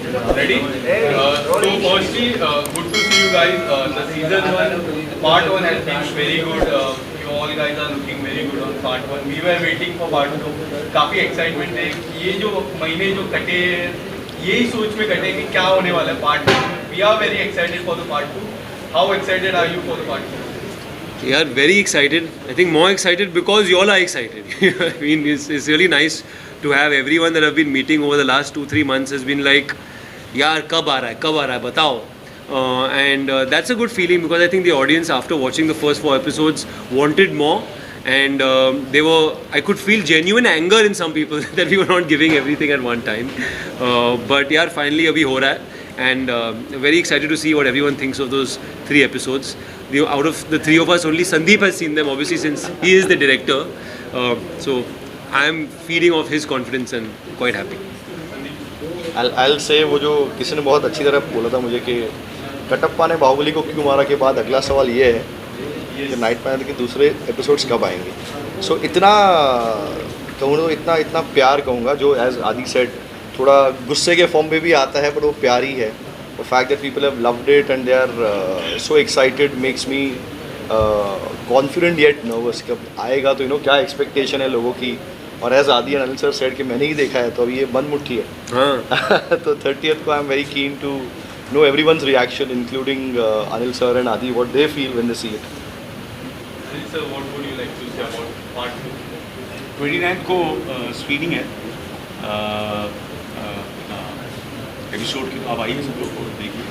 Ready? So firstly, good to see you guys. The season one, part one has been very good. You all guys are looking very good on part one. We were waiting for part two. काफी excitement है. ये जो महीने जो कटे, यही सोच में कटे कि क्या होने वाला है part two. We are very excited for the part two. How excited are you for the part two? We are very excited. I think more excited because you all are excited. I mean, it's really nice to have everyone that I've been meeting over the last 2-3 months has been like, यार कब आ रहा है बताओ. And that's a good feeling because I think the audience after watching the first 4 episodes wanted more, and I could feel genuine anger in some people that we were not giving everything at one time. But यार finally अभी हो रहा है. And very excited to see what everyone thinks of those 3 episodes. Out of the 3 of us, only Sandeep has seen them, obviously, since he is the director. So I am feeding off his confidence and quite happy. I'll say वो जो किसी ने बहुत अच्छी तरह बोला था मुझे कि कटप्पा ने बाहुबली को क्यों मारा के बाद अगला सवाल ये है कि नाइट पैंथर के दूसरे एपिसोड्स कब आएंगे. सो इतना कहूँ तो इतना प्यार कहूँगा जो एज आदि सेड थोड़ा गुस्से के फॉर्म में भी आता है, पर वो प्यार ही है. The fact that people have loved it and they are so excited makes me confident yet nervous. कब आएगा तो क्या एक्सपेक्टेशन है लोगों की. और एज आदि एंड अनिल सर सेड कि मैंने ही देखा है तो अभी ये बंद मुट्ठी है. हाँ. तो 30th को I am very keen to know everyone's reaction including Anil sir and Adi what they feel when they see it. Anil sir, what would you like to say about part two? 29 को स्क्रीनिंग है episode की, तो आप आइए सब लोग को देखिए.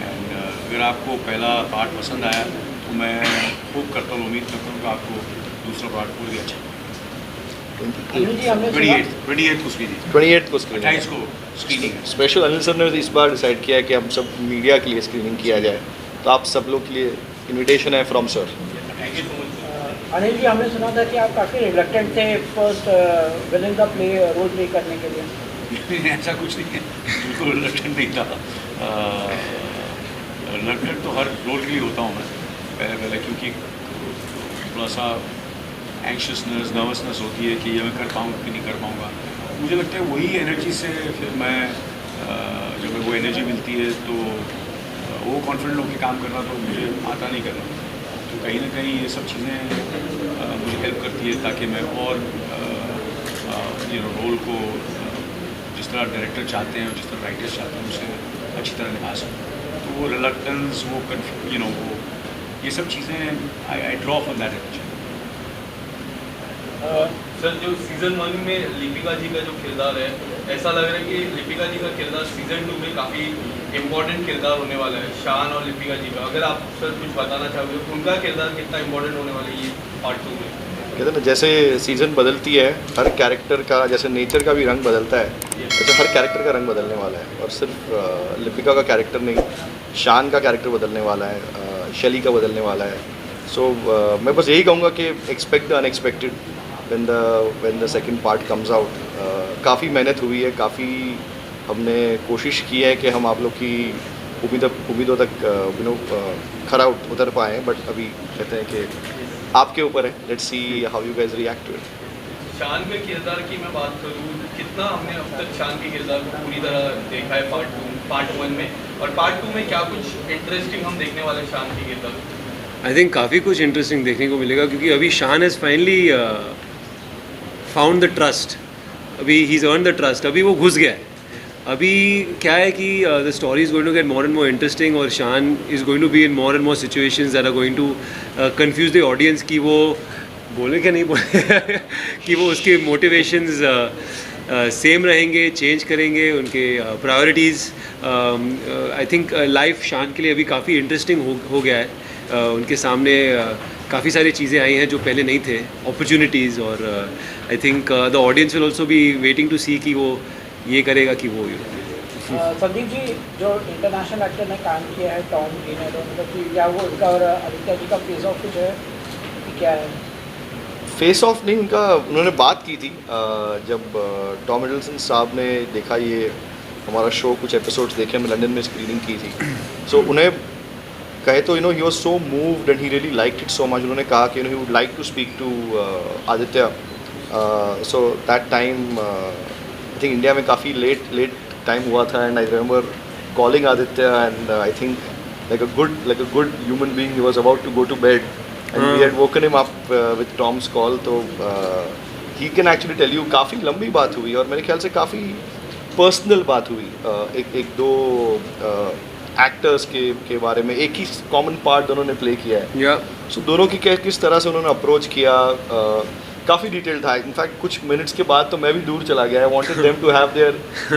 एंड अगर आपको पहला पार्ट पसंद आया तो मैं होप करता हूँ, उम्मीद करता हूँ कि आपको दूसरा पार्ट पूरी अच्छा. 28 को स्क्रीनिंग 28 को स्क्रीनिंग है. स्पेशल अनिल सर ने इस बार डिसाइड किया है कि हम सब मीडिया के लिए स्क्रीनिंग किया जाए, तो आप सब लोग के लिए इनविटेशन है फ्रॉम सर. अनिल जी, हमने सुना था कि आप काफ़ी रिलक्टेंट थे फर्स्ट विलन का रोल प्ले करने के लिए. ऐसा कुछ नहीं है, बिल्कुल रिलक्टेंट नहीं था. रिलक्टेंट तो हर रोल के लिए होता हूँ मैं पहले, क्योंकि थोड़ा सा एंक्शसनेस नर्वसनेस होती है कि ये मैं कर पाऊँगा कि नहीं कर पाऊँगा. मुझे लगता है वही एनर्जी से फिर मैं जब वो एनर्जी मिलती है तो वो कॉन्फिडेंट होकर काम करना तो मुझे आता नहीं करना. तो कहीं ना कहीं ये सब चीज़ें मुझे हेल्प करती है ताकि मैं और रोल को जिस तरह डायरेक्टर चाहते हैं और जिस तरह राइटर्स चाहते हैं उसे अच्छी तरह निभा सकूँ. तो वो रिलक्टेंस, वो वो ये सब चीज़ें I draw from that energy. Sir, जो सीजन 1 में लिपिका जी का जो किरदार है, ऐसा लग रहा है कि लिपिका जी का किरदार सीजन 2 में काफ़ी इम्पोर्टेंट किरदार होने वाला है. शान और लिपिका जी का, अगर आप सर कुछ बताना चाहोगे उनका किरदार कितना इम्पोर्टेंट होने वाला है ये पार्ट 2 में. कहते हैं ना, जैसे सीज़न बदलती है हर कैरेक्टर का, जैसे नेचर का भी रंग बदलता है, जैसे हर कैरेक्टर का रंग बदलने वाला है. और सिर्फ लिपिका का कैरेक्टर नहीं, शान का कैरेक्टर बदलने वाला है, शैली का बदलने वाला है. सो मैं बस यही कहूँगा कि expect the unexpected when the second part comes out. काफ़ी मेहनत हुई है, काफ़ी हमने कोशिश की है कि हम आप लोग की उम्मीदों तक खरा उतर पाएँ. बट अभी कहते हैं कि आपके ऊपर है. Let's see how you guys react to it. Shaan के किरदार की मैं बात करूँ, कितना हमने अब तक शान के किरदार को पूरी तरह देखा है पार्ट 1 में, और पार्ट 2 में क्या कुछ इंटरेस्टिंग हम देखने वाले शान के किरदार. आई थिंक काफ़ी कुछ इंटरेस्टिंग देखने को मिलेगा क्योंकि अभी Shaan has finally found the trust. अभी he is earn the trust. अभी वो घुस गया है. अभी क्या है कि the story is going to get more and more interesting, और Shaan is going to be in more and more situations that are going to confuse the audience कि वो बोले क्या नहीं बोले कि वो उसके मोटिवेशंस सेम रहेंगे, चेंज करेंगे उनके प्रायोरिटीज़. आई थिंक लाइफ शान के लिए अभी काफ़ी इंटरेस्टिंग हो गया है. उनके सामने काफ़ी सारी चीज़ें आई हैं जो पहले नहीं थे, अपॉर्चुनिटीज़. और I think the audience will also be waiting to see कि वो ये करेगा कि वो. संदीप जी, जो इंटरनेशनल एक्टर ने काम किया है टॉम जी ने, तो मतलब कि क्या वो उनका और आदित्य जी का फेस ऑफ कुछ है कि क्या है? फेस ऑफ नहीं, उन्होंने बात की थी जब टॉम हिडलसन साहब ने देखा ये हमारा शो, कुछ एपिसोड्स देखे, हमने लंदन में स्क्रीनिंग की थी. सो उन्हें कहे तो he was so moved and he really liked it so much. उन्होंने कहा कि he would like to speak to Aditya. So that time I think India में काफ़ी लेट टाइम हुआ था, and I remember calling Aditya, and I think like a good human being, he was about to go to bed, and we had woken him up with Tom's call. तो he can actually tell you काफ़ी लंबी बात हुई, और मेरे ख्याल से काफ़ी पर्सनल बात हुई, एक दो एक्टर्स के बारे में। एक ही कॉमन पार्ट दोनों ने प्ले किया है, Yeah. सो दोनों की किस तरह से उन्होंने अप्रोच किया, काफ़ी डिटेल था। इनफैक्ट कुछ मिनट्स के बाद तो मैं भी दूर चला गया। I wanted them to have their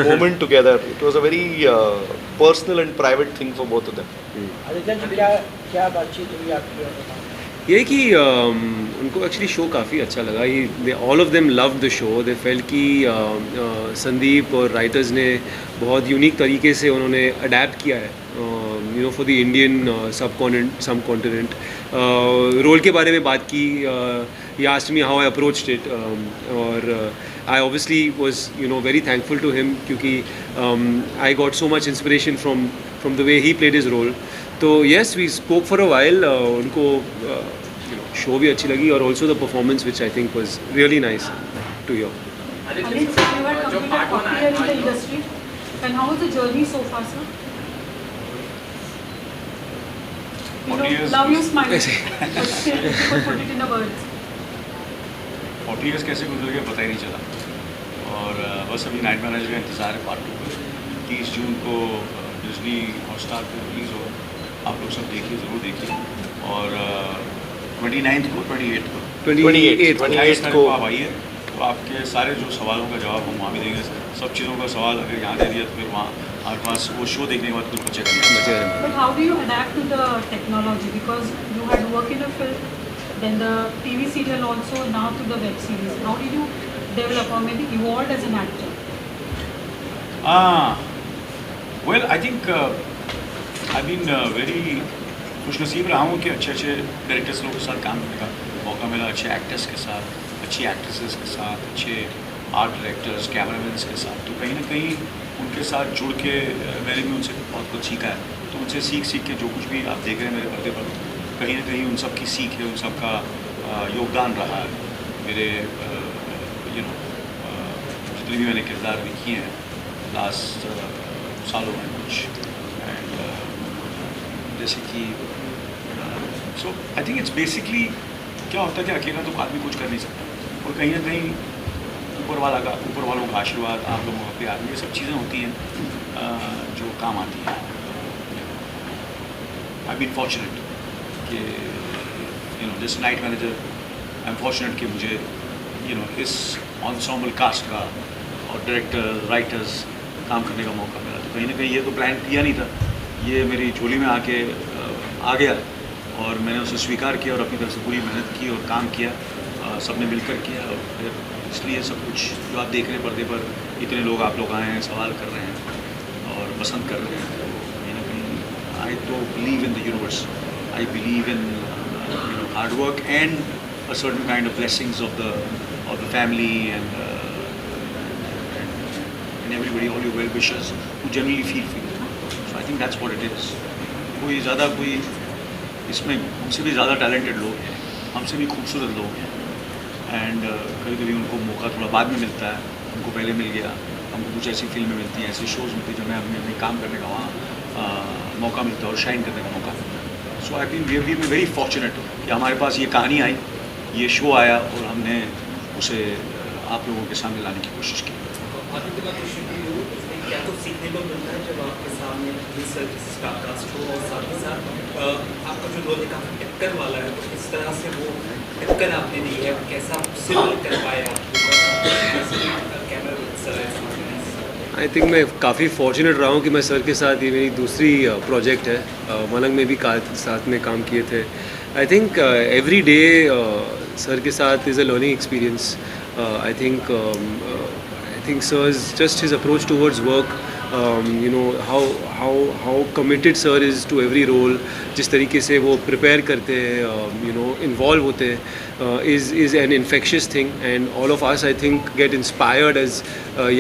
moment together. It was a very personal and private thing for both of them. Aditya ji क्या बातचीत हुई आपकी और बताओ? ये कि उनको एक्चुअली शो काफ़ी अच्छा लगा। They all of them love the show. They felt कि संदीप और राइटर्स ने बहुत यूनिक तरीके से उन्होंने अडेप्ट किया है you know for the Indian subcontinent. Role के बारे में बात की, he asked me how I approached it, और I obviously was you know very thankful to him, क्योंकि I got so much inspiration from the way he played his role. तो yes, we spoke for a while. उनको show भी अच्छी लगी, और also the performance which I think was really nice to here. Aditya, you were completed 40 years in the industry, and how was the journey so far, sir? You 40 know, years. love you smiling, but still, if you could put it in the words. 40 years कैसे गुजर गया पता ही नहीं चला, और बस अभी night manager का इंतज़ार है पार्ट 2 का। 30 जून को डिज्नी हॉटस्टार पर रिलीज़ होगा, आप लोग सब देखिए, ज़रूर देखिए। और 29 को 28 को 28 को आप आइए, तो आपके सारे जो सवालों का जवाब हम वहाँ भी देंगे। सब चीज़ों का सवाल अगर यहाँ दे दिया तो फिर वहाँ हमारे पास वो शो देखने के बाद कुछ बचेगा। But how do you adapt to the technology? Because you had worked in a film, then the TV serial also, now to the web series. How did you develop or maybe evolve as an actor? Well I think I been very खुशनसीब रहा हूँ कि अच्छे directors लोगों के साथ काम करने का मौका मिला, अच्छे एक्टर्स के साथ, अच्छी एक्ट्रेसेस के साथ, अच्छे आर्ट डायरेक्टर्स, कैमरामैन्स के साथ। तो कहीं ना कहीं उनके साथ जुड़ के मैंने भी उनसे बहुत कुछ सीखा है। तो उनसे सीख के जो कुछ भी आप देख रहे हैं मेरे पर्दे पर, कहीं ना कहीं उन सब की सीख है, उन सब का योगदान रहा है मेरे यू नो जितने भी मैंने किरदार भी किए हैं लास्ट सालों में कुछ। एंड जैसे कि सो आई थिंक इट्स बेसिकली क्या होता है कि अकेला तो आदमी कुछ कर नहीं सकता, और कहीं ना कहीं ऊपर वालों का आशीर्वाद, आप लोगों का प्यार, ये सब चीज़ें होती हैं जो काम आती हैं। आई बीन फॉर्चुनेट कि you know this night manager, I am fortunate कि मुझे यू नो इस ensemble कास्ट का और डायरेक्टर राइटर्स काम करने का मौका मिला। तो कहीं ना कहीं ये तो प्लान किया नहीं था, ये मेरी झोली में आके आ गया, और मैंने उसे स्वीकार किया और अपनी तरफ से पूरी मेहनत की और काम किया, सबने मिलकर किया। और फिर इसलिए सब कुछ जो आप देख रहे हैं पर्दे पर, इतने लोग आप लोग आए हैं, सवाल कर रहे हैं और पसंद कर रहे हैं। तो कहीं ना कहीं आई तो believe in the universe, I believe in hard work and a certain kind of blessings of the family and everybody, all your well wishers who generally feel for you. So I think that's what it is. कोई इसमें हमसे भी ज़्यादा talented लोग हैं, हमसे भी खूबसूरत लोग हैं, एंड कभी कभी उनको मौका थोड़ा बाद में मिलता है, उनको पहले मिल गया। हमको कुछ ऐसी फिल्में मिलती हैं, ऐसे शोज़ मिलते हैं जब हमें अपने काम करने का वहाँ मौका मिलता है और शाइन करने का मौका मिलता है। सो आई वी बीन वेरी फॉर्चुनेट कि हमारे पास ये कहानी आई, ये शो आया, और हमने उसे आप लोगों के सामने लाने की कोशिश की। आदित्य का क्वेश्चन की हो, इसमें क्या तो सीखने को मिलता है जब आपके सामने स्टार कास्ट हो, और साथ ही साथ आपका जो रोल है काफ़ी टक्कर वाला है, तो किस तरह से वो टक्कर आपने दी है, कैसा सिल कर पाया कैमरा? आई थिंक मैं काफ़ी फॉर्चुनेट रहा हूँ कि मैं सर के साथ, ये मेरी दूसरी प्रोजेक्ट है, मलंग में भी साथ में काम किए थे। I think every day sir के साथ is a learning experience. I think sir's just his approach towards work, you know how committed sir is to every role, जिस तरीके से वो prepare करते हैं, you know involve होते हैं, is an infectious thing, and all of us I think get inspired as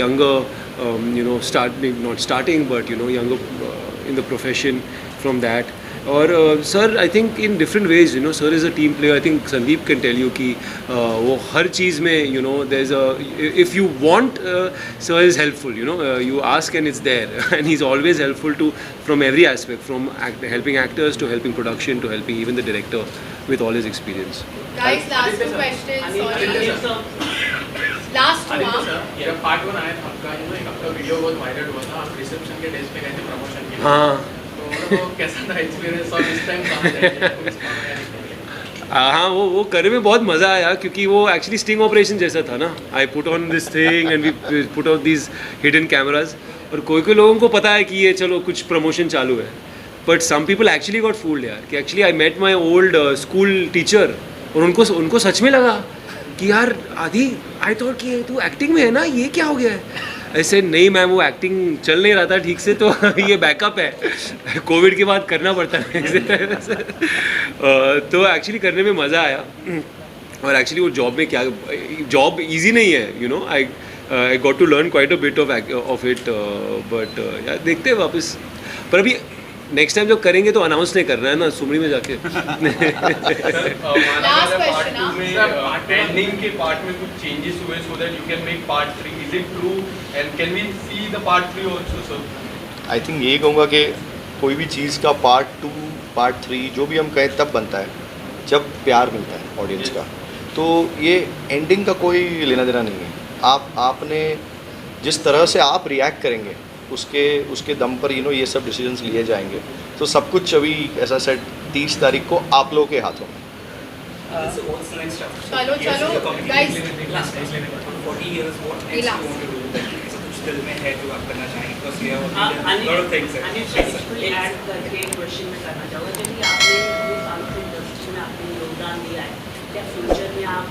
younger, you know not starting but you know younger in the profession from that. और sir I think in different ways, you know, sir is a team player. I think Sandeep can tell you कि वो हर चीज़ में, you know, there is a, if you want, sir is helpful, you know, you ask and it's there and he is always helpful to from every aspect, from helping actors to helping production to helping even the director with all his experience. Guys, last two questions. Sorry. Last one. जब part 1 आया था आपका, एक आपका video बहुत viral हुआ था, आप रिसेप्शन के डेस्क पे गए थे प्रमोशन के लिए. हाँ. तो कैसा था एक्सपीरियंस और इस टाइम कहाँ जाएंगे? हाँ, वो करने में बहुत मज़ा आया क्योंकि वो एक्चुअली स्टिंग ऑपरेशन जैसा था ना. I put on this thing and we put on these hidden cameras, और कोई लोगों को पता है कि ये चलो कुछ प्रमोशन चालू है, but some people actually got fooled यार, कि actually I met my old school teacher और उनको सच में लगा कि यार आदि, आई थॉट कि तू एक्टिंग में है ना, ये क्या हो गया है. ऐसे नहीं मैम, वो एक्टिंग चल नहीं रहा था ठीक से, तो ये बैकअप है, कोविड के बाद करना पड़ता है. तो एक्चुअली करने में मज़ा आया. और एक्चुअली वो जॉब में क्या, जॉब इजी नहीं है, you know. I got to learn quite a bit of it, but यार देखते हैं वापस. पर अभी नेक्स्ट टाइम जब करेंगे तो अनाउंस नहीं करना है ना सुमरी में जाके. Last question, एंडिंग के पार्ट में कुछ चेंजेस हुए so that you can make part 3. Is it true and can we see the part 3 also sir? I think यही कहूँगा कि कोई भी चीज़ का पार्ट 2, पार्ट 3 जो भी हम कहें तब बनता है जब प्यार मिलता है ऑडियंस का. तो ये एंडिंग का कोई लेना देना नहीं है. आपने जिस तरह से आप रिएक्ट करेंगे उसके दम पर यू नो ये सब डिसीजंस लिए जाएंगे. तो सब कुछ अभी ऐसा सेट 30 तारीख को आप लोगों के हाथों में. चलो guys. 40 years, what next you want to do? ऐसा कुछ दिल में है जो आप करना चाहेंगे? Because we have lot of things. add the great question मैं करना चाहूँगा, क्योंकि आपने इतने सालों से इंडस्ट्री में आपने योगदान दिया है, क्या फ्यूचर में आप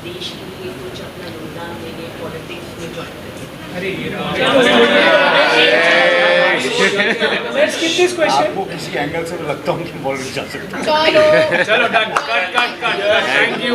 देश के लिए कुछ अपना योगदान देंगे, पॉलिटिक्स में ज्वाइन करेंगे? Let's skip this question. आपको किसी एंगल से लगता हूँ कि बॉल जा सकता है. चलो. चलो डन, कट. Thank you.